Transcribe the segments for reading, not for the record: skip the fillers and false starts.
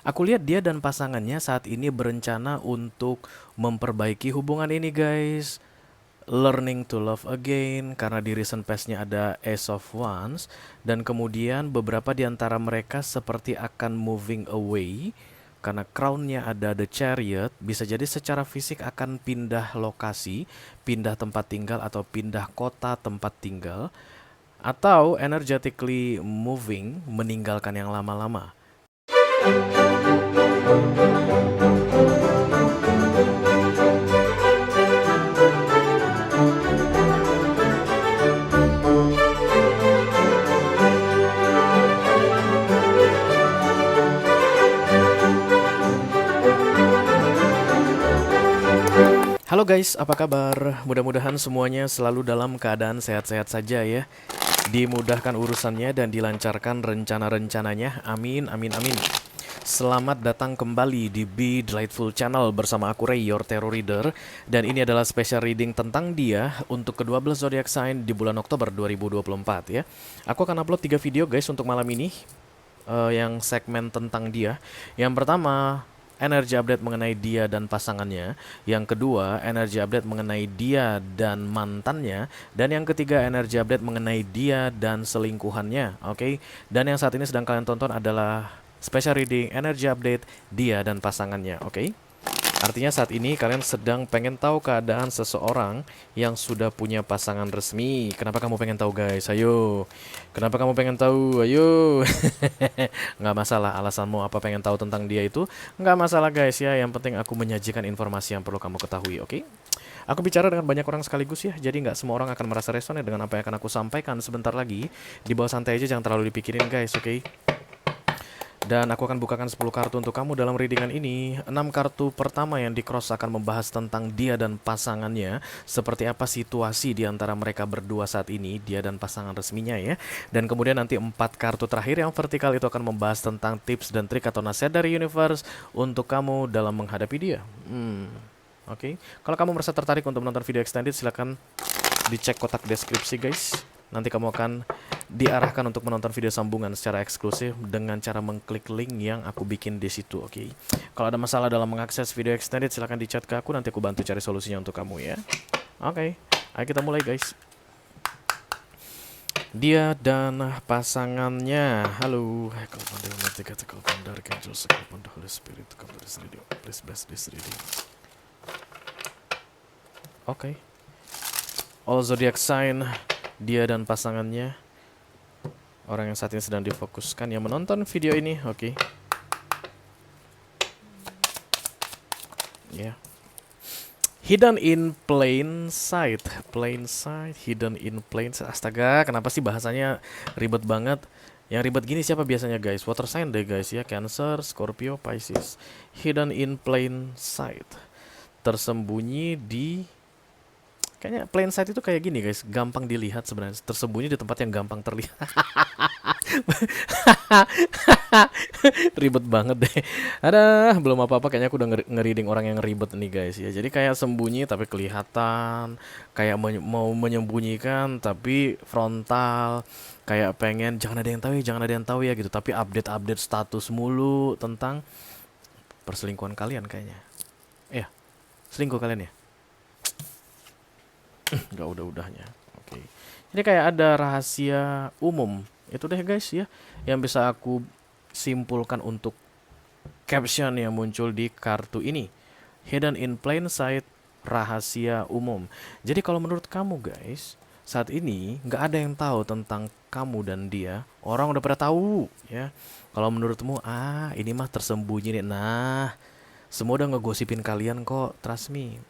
Aku lihat dia dan pasangannya saat ini berencana untuk memperbaiki hubungan ini, guys. Learning to Love Again, karena di recent past-nya ada Ace of Wands, dan kemudian beberapa di antara mereka seperti akan moving away karena crown-nya ada The Chariot. Bisa jadi secara fisik akan pindah lokasi, pindah tempat tinggal, atau pindah kota tempat tinggal, atau energetically moving, meninggalkan yang lama-lama. Halo guys, apa kabar? Mudah-mudahan semuanya selalu dalam keadaan sehat-sehat saja ya. Dimudahkan urusannya dan dilancarkan rencana-rencananya. Amin, amin, amin. Selamat datang kembali di Be Delightful Channel bersama aku Ray, your tarot reader. Dan ini adalah special reading tentang dia untuk ke-12 zodiac sign di bulan Oktober 2024 ya. Aku akan upload 3 video guys untuk malam ini, yang segmen tentang dia. Yang pertama, energi update mengenai dia dan pasangannya. Yang kedua, energi update mengenai dia dan mantannya. Dan yang ketiga, energi update mengenai dia dan selingkuhannya. Oke. Dan yang saat ini sedang kalian tonton adalah special reading energi update dia dan pasangannya. Oke. Artinya saat ini kalian sedang pengen tahu keadaan seseorang yang sudah punya pasangan resmi. Kenapa kamu pengen tahu guys? Ayo. Kenapa kamu pengen tahu? Ayo. Nggak masalah alasanmu apa pengen tahu tentang dia itu. Nggak masalah guys ya. Yang penting aku menyajikan informasi yang perlu kamu ketahui, oke? Aku bicara dengan banyak orang sekaligus ya. Jadi nggak semua orang akan merasa resonate dengan apa yang akan aku sampaikan sebentar lagi. Di bawah santai aja, jangan terlalu dipikirin guys, oke? Dan aku akan bukakan 10 kartu untuk kamu dalam readingan ini. 6 kartu pertama yang di-cross akan membahas tentang dia dan pasangannya. Seperti apa situasi di antara mereka berdua saat ini, dia dan pasangan resminya ya. Dan kemudian nanti 4 kartu terakhir yang vertikal itu akan membahas tentang tips dan trik atau nasihat dari universe untuk kamu dalam menghadapi dia. Oke. Kalau kamu merasa tertarik untuk menonton video extended, silakan dicek kotak deskripsi guys. Nanti kamu akan diarahkan untuk menonton video sambungan secara eksklusif dengan cara mengklik link yang aku bikin di situ, oke? Kalau ada masalah dalam mengakses video extended, silahkan di chat ke aku, nanti aku bantu cari solusinya untuk kamu ya. Oke, ayo kita mulai guys. Dia dan pasangannya. Halo, oke. All zodiac sign, dia dan pasangannya. Orang yang saat ini sedang difokuskan yang menonton video ini, oke. Ya. Hidden in plain sight. Plain sight, hidden in plain sight. Astaga, kenapa sih bahasanya ribet banget? Yang ribet gini siapa biasanya guys? Water sign deh guys ya. Cancer, Scorpio, Pisces. Hidden in plain sight. Tersembunyi di... Kayaknya plain sight itu kayak gini guys, gampang dilihat sebenarnya. Tersembunyi di tempat yang gampang terlihat. Ribet banget deh. Ada belum apa-apa, kayaknya aku udah ngereading orang yang ribet nih guys ya. Jadi kayak sembunyi tapi kelihatan, kayak mau menyembunyikan tapi frontal, kayak pengen jangan ada yang tahu ya, jangan ada yang tahu ya gitu, tapi update-update status mulu tentang perselingkuhan kalian kayaknya. Iya, selingkuh kalian ya? Gak udah-udahnya. Oke. Jadi kayak ada rahasia umum. Itu deh guys ya, yang bisa aku simpulkan untuk caption yang muncul di kartu ini. Hidden in plain sight, rahasia umum. Jadi kalau menurut kamu guys, saat ini nggak ada yang tahu tentang kamu dan dia. Orang udah pada tahu ya. Kalau menurutmu, ini mah tersembunyi nih. Nah, semua udah ngegosipin kalian kok, trust me.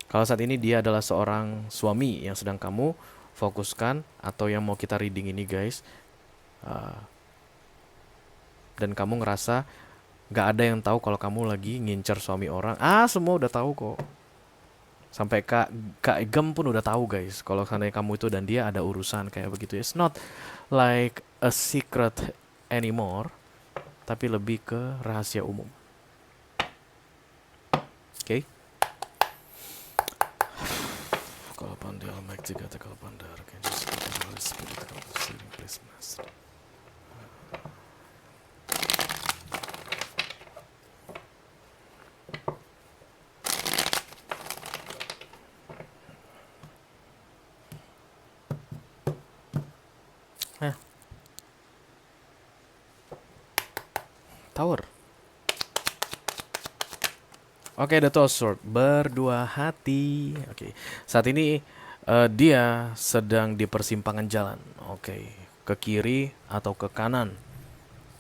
Kalau saat ini dia adalah seorang suami yang sedang kamu fokuskan atau yang mau kita reading ini guys, dan kamu ngerasa gak ada yang tahu kalau kamu lagi ngincer suami orang. Semua udah tahu kok. Sampai Kak Gem pun udah tahu guys, kalau seandainya kamu itu dan dia ada urusan kayak begitu. It's not like a secret anymore, tapi lebih ke rahasia umum. Oke. Kalau pandai almaik jika tekal pandar, can you speak in Holy Spirit, please master. Tower. Oke, The Two Sword, berdua hati. Oke, saat ini dia sedang di persimpangan jalan. Oke, ke kiri atau ke kanan.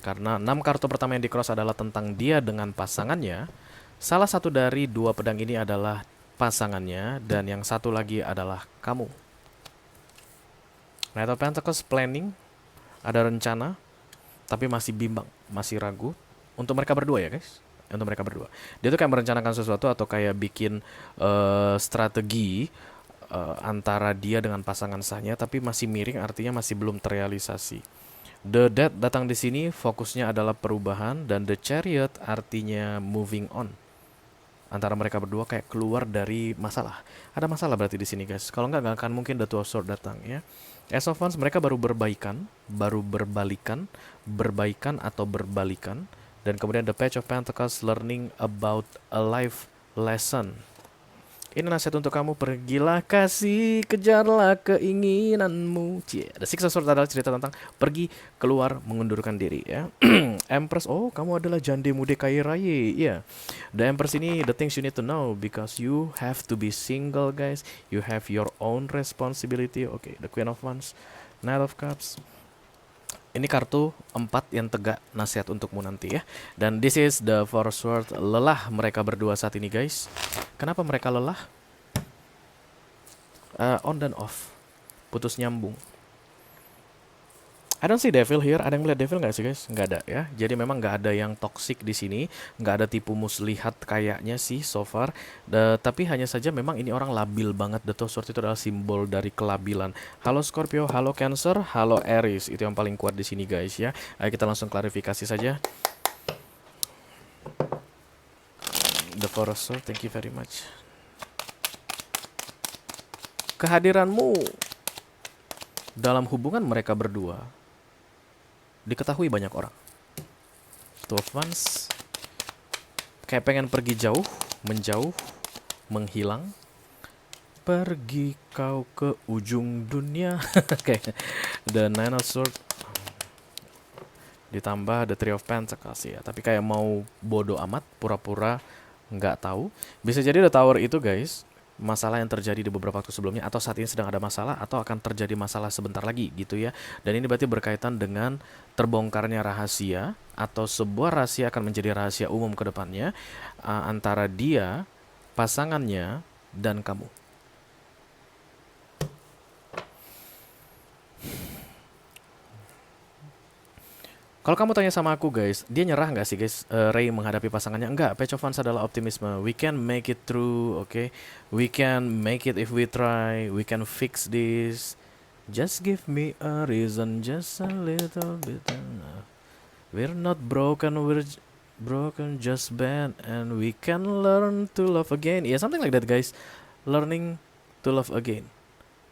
Karena 6 kartu pertama yang di cross adalah tentang dia dengan pasangannya. Salah satu dari dua pedang ini adalah pasangannya, dan yang satu lagi adalah kamu. Knight of Pentacles planning, ada rencana, tapi masih bimbang, masih ragu. Untuk mereka berdua ya guys, untuk mereka berdua. Dia tuh kayak merencanakan sesuatu atau kayak bikin strategi antara dia dengan pasangan sahnya, tapi masih miring, artinya masih belum terrealisasi. The Death datang di sini, fokusnya adalah perubahan, dan The Chariot artinya moving on. Antara mereka berdua kayak keluar dari masalah. Ada masalah berarti di sini guys. Kalau nggak akan mungkin The Two of Swords datang ya. As of Wands mereka baru berbaikan, baru berbalikan, berbaikan atau berbalikan. Dan kemudian The Page of Pentacles learning about a life lesson. Ini nasihat untuk kamu, pergilah kasih, kejarlah keinginanmu. Cie, The Six of Swords adalah cerita tentang pergi, keluar, mengundurkan diri ya. Empress, oh kamu adalah jande mude kaya raya. Ya, The Empress ini the things you need to know because you have to be single guys. You have your own responsibility. Oke, The Queen of Wands, Knight of Cups. Ini kartu 4 yang tegak nasihat untukmu nanti ya. Dan this is the Four of Swords, lelah mereka berdua saat ini guys. Kenapa mereka lelah? On dan off, putus nyambung. I don't see devil here. Ada yang melihat devil nggak sih guys? Nggak ada ya. Jadi memang nggak ada yang toxic di sini, nggak ada tipu muslihat kayaknya sih so far. Tapi hanya saja memang ini orang labil banget. The Two of Swords itu adalah simbol dari kelabilan. Halo Scorpio, halo Cancer, halo Aries. Itu yang paling kuat di sini guys ya. Ayo kita langsung klarifikasi saja. The Four of Swords, thank you very much. Kehadiranmu dalam hubungan mereka berdua diketahui banyak orang. Two of Wands kayak pengen pergi jauh, menjauh, menghilang. Pergi kau ke ujung dunia. Kayak The Nine of Swords ditambah The Three of Pentacles ya. Tapi kayak mau bodoh amat, pura-pura nggak tahu. Bisa jadi The Tower itu guys masalah yang terjadi di beberapa waktu sebelumnya, atau saat ini sedang ada masalah, atau akan terjadi masalah sebentar lagi gitu ya. Dan ini berarti berkaitan dengan terbongkarnya rahasia, atau sebuah rahasia akan menjadi rahasia umum ke depannya antara dia, pasangannya, dan kamu. Kalau kamu tanya sama aku guys, dia nyerah nggak sih guys, Ray menghadapi pasangannya? Enggak, Page of Wands adalah optimisme. We can make it through, okay? We can make it if we try. We can fix this. Just give me a reason, just a little bit enough. We're not broken, we're broken, just bad. And we can learn to love again. Yeah, something like that guys. Learning to love again.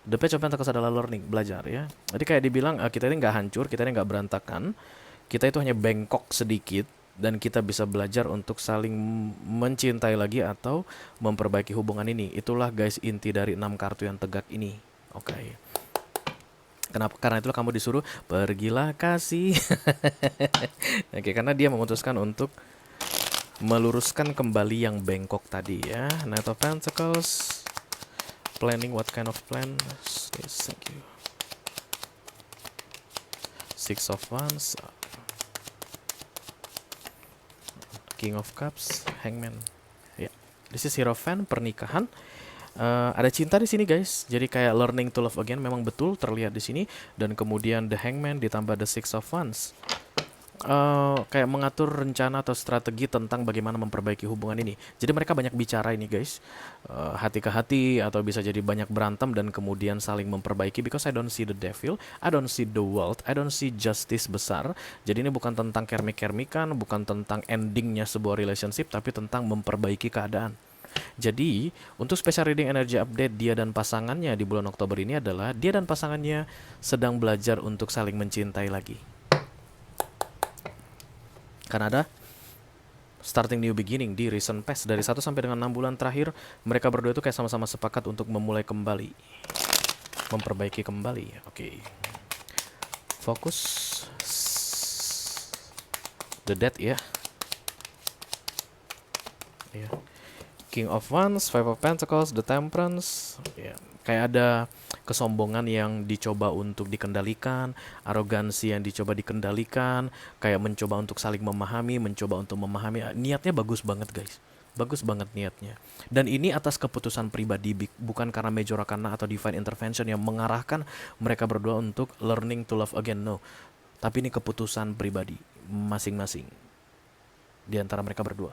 The Page of Pentacles adalah learning, belajar ya. Jadi kayak dibilang kita ini nggak hancur, kita ini nggak berantakan. Kita itu hanya bengkok sedikit, dan kita bisa belajar untuk saling mencintai lagi atau memperbaiki hubungan ini. Itulah guys inti dari 6 kartu yang tegak ini. Oke. Kenapa? Karena itulah kamu disuruh pergilah kasih. Oke, karena dia memutuskan untuk meluruskan kembali yang bengkok tadi ya. Knight of Pentacles. Planning, what kind of plan? Yes, thank you. Six of Wands. King of Cups, Hangman. Ya, this is Hierophant, pernikahan. Ada cinta di sini guys. Jadi kayak learning to love again memang betul terlihat di sini. Dan kemudian the Hangman ditambah the Six of Wands. Kayak mengatur rencana atau strategi tentang bagaimana memperbaiki hubungan ini. Jadi mereka banyak bicara ini guys, hati ke hati, atau bisa jadi banyak berantem dan kemudian saling memperbaiki. Because I don't see the devil, I don't see the world, I don't see justice besar. Jadi ini bukan tentang kermik-kermikan, bukan tentang endingnya sebuah relationship, tapi tentang memperbaiki keadaan. Jadi untuk special reading energy update dia dan pasangannya di bulan Oktober ini adalah dia dan pasangannya sedang belajar untuk saling mencintai lagi. Karena ada starting new beginning di recent past. Dari 1 sampai dengan 6 bulan terakhir, mereka berdua itu kayak sama-sama sepakat untuk memulai kembali, memperbaiki kembali. Oke. Fokus. The Dead ya. Ya. King of Wands, Five of Pentacles, The Temperance. Ya. Kayak ada kesombongan yang dicoba untuk dikendalikan, arogansi yang dicoba dikendalikan, kayak mencoba untuk saling memahami, mencoba untuk memahami. Niatnya bagus banget guys. Bagus banget niatnya. Dan ini atas keputusan pribadi, bukan karena major arcana atau divine intervention yang mengarahkan mereka berdua untuk learning to love again. No. Tapi ini keputusan pribadi masing-masing di antara mereka berdua.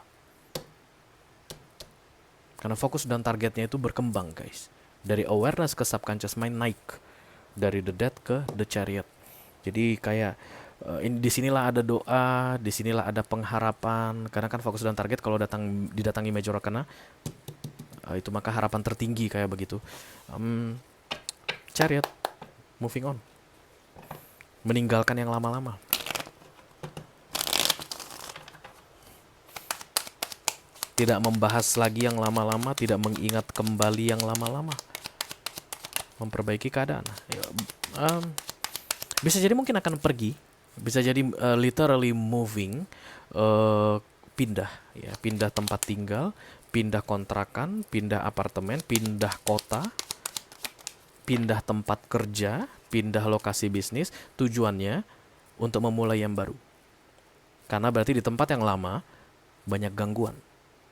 Karena fokus dan targetnya itu berkembang guys. Dari awareness ke subconscious mind naik. Dari the death ke the chariot. Jadi kayak disinilah ada doa, disinilah ada pengharapan. Karena kan fokus dan target kalau didatangi major arcana, itu maka harapan tertinggi kayak begitu. Chariot, moving on. Meninggalkan yang lama-lama. Tidak membahas lagi yang lama-lama, tidak mengingat kembali yang lama-lama. Memperbaiki keadaan. Bisa jadi mungkin akan pergi, bisa jadi literally moving, pindah ya, pindah tempat tinggal, pindah kontrakan, pindah apartemen, pindah kota, pindah tempat kerja, pindah lokasi bisnis. Tujuannya untuk memulai yang baru. Karena berarti di tempat yang lama banyak gangguan.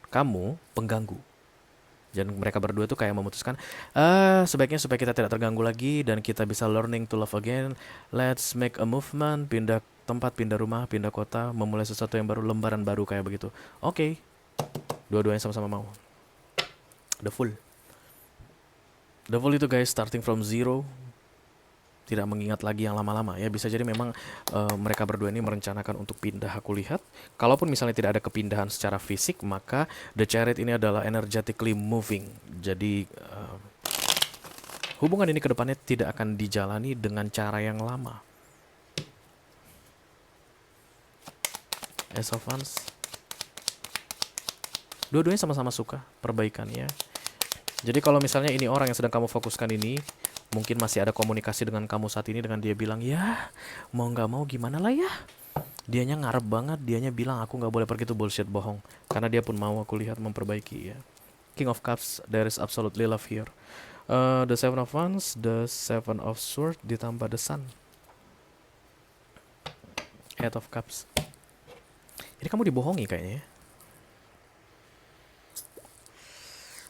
Kamu pengganggu. Dan mereka berdua tuh kayak memutuskan, sebaiknya supaya kita tidak terganggu lagi dan kita bisa learning to love again, let's make a movement, pindah tempat, pindah rumah, pindah kota, memulai sesuatu yang baru, lembaran baru kayak begitu. Oke. Dua-duanya sama-sama mau. The Fool. The Fool itu guys, starting from zero, tidak mengingat lagi yang lama-lama ya. Bisa jadi memang mereka berdua ini merencanakan untuk pindah, aku lihat. Kalaupun misalnya tidak ada kepindahan secara fisik, maka The Chariot ini adalah energetically moving. Jadi hubungan ini ke depannya tidak akan dijalani dengan cara yang lama. Ace of Wands. Dua-duanya sama-sama suka perbaikannya. Jadi kalau misalnya ini orang yang sedang kamu fokuskan ini, mungkin masih ada komunikasi dengan kamu saat ini, dengan dia bilang, ya mau gak mau gimana lah ya. Dianya ngarep banget, dianya bilang aku gak boleh pergi, itu bullshit, bohong. Karena dia pun mau, aku lihat, memperbaiki ya. King of Cups, there is absolutely love here. The Seven of Wands, the Seven of Swords, ditambah the Sun. Eight of Cups. Ini kamu dibohongi kayaknya ya.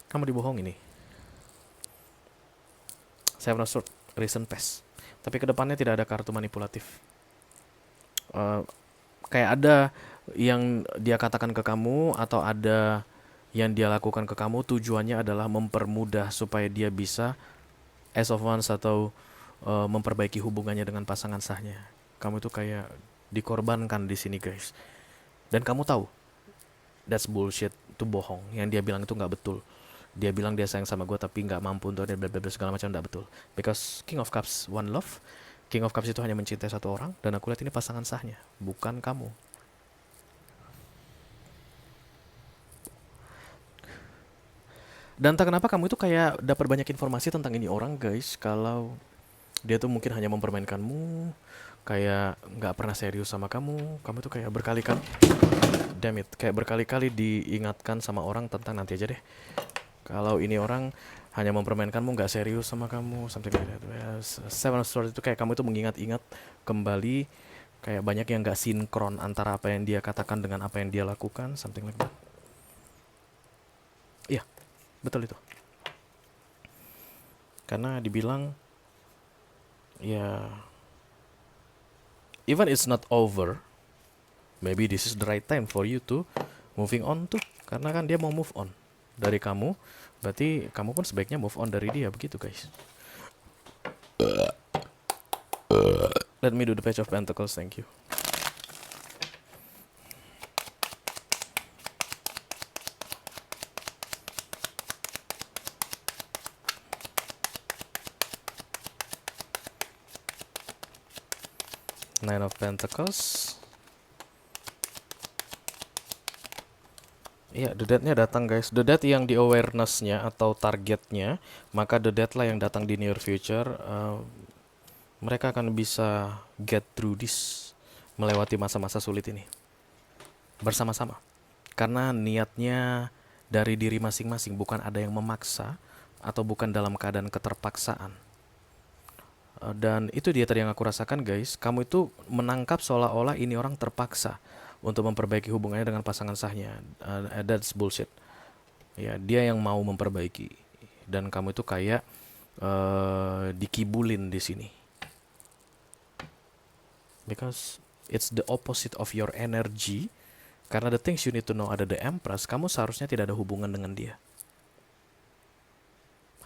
Kamu dibohongi nih. Seven of Swords, recent past. Tapi kedepannya tidak ada kartu manipulatif. Kayak ada yang dia katakan ke kamu, atau ada yang dia lakukan ke kamu, tujuannya adalah mempermudah supaya dia bisa Ace of Wands atau memperbaiki hubungannya dengan pasangan sahnya. Kamu itu kayak dikorbankan di sini guys. Dan kamu tahu, that's bullshit, itu bohong. Yang dia bilang itu nggak betul. Dia bilang dia sayang sama gue tapi nggak mampu untuk dia segala macam, nggak betul. Because King of Cups, one love. King of Cups itu hanya mencintai satu orang, dan aku lihat ini pasangan sahnya, bukan kamu. Dan entah kenapa kamu itu kayak dapat banyak informasi tentang ini orang guys. Kalau dia tuh mungkin hanya mempermainkanmu, kayak nggak pernah serius sama kamu. Kamu tuh kayak berkali-kali, damn it, kayak berkali-kali diingatkan sama orang tentang nanti aja deh. Kalau ini orang hanya mempermainkanmu, nggak serius sama kamu, something like that. Seven of Swords itu kayak kamu itu mengingat-ingat kembali, kayak banyak yang nggak sinkron antara apa yang dia katakan dengan apa yang dia lakukan, something like that. Iya, betul itu. Karena dibilang, ya, even it's not over, maybe this is the right time for you to moving on tuh. Karena kan dia mau move on dari kamu, berarti kamu pun sebaiknya move on dari dia, begitu guys. Let me do the Page of Pentacles, thank you. Nine of Pentacles. Iya, the death-nya datang guys. The death yang di awareness-nya atau targetnya, maka the death lah yang datang di near future. Mereka akan bisa get through this, melewati masa-masa sulit ini. bersama-sama. Karena niatnya dari diri masing-masing, bukan ada yang memaksa atau bukan dalam keadaan keterpaksaan. Dan itu dia tadi yang aku rasakan guys. Kamu itu menangkap seolah-olah ini orang terpaksa untuk memperbaiki hubungannya dengan pasangan sahnya. That's bullshit. Ya, dia yang mau memperbaiki. Dan kamu itu kayak dikibulin di sini. Because it's the opposite of your energy. Karena the things you need to know ada the Empress, kamu seharusnya tidak ada hubungan dengan dia.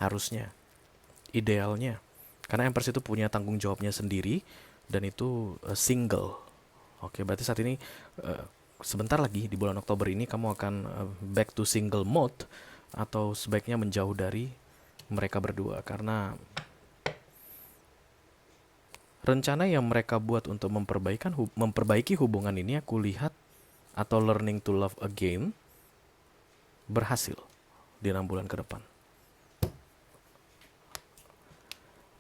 Harusnya. Idealnya. Karena Empress itu punya tanggung jawabnya sendiri dan itu single. Oke, berarti saat ini sebentar lagi di bulan Oktober ini kamu akan back to single mode atau sebaiknya menjauh dari mereka berdua karena rencana yang mereka buat untuk memperbaiki hubungan ini aku lihat atau learning to love again berhasil di 6 bulan ke depan.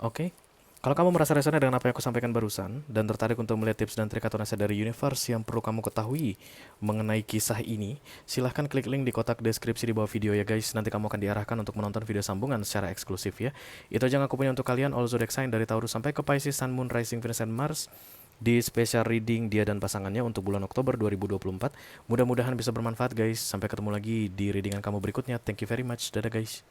Oke, kalau kamu merasa resonate dengan apa yang aku sampaikan barusan dan tertarik untuk melihat tips dan trik atau nasihat dari universe yang perlu kamu ketahui mengenai kisah ini, silahkan klik link di kotak deskripsi di bawah video ya guys. Nanti kamu akan diarahkan untuk menonton video sambungan secara eksklusif ya. Itu aja yang aku punya untuk kalian, all zodiac sign dari Taurus sampai ke Pisces, Sun, Moon, Rising, Venus, and Mars di special reading dia dan pasangannya untuk bulan Oktober 2024. Mudah-mudahan bisa bermanfaat guys. Sampai ketemu lagi di readingan kamu berikutnya. Thank you very much. Dadah guys.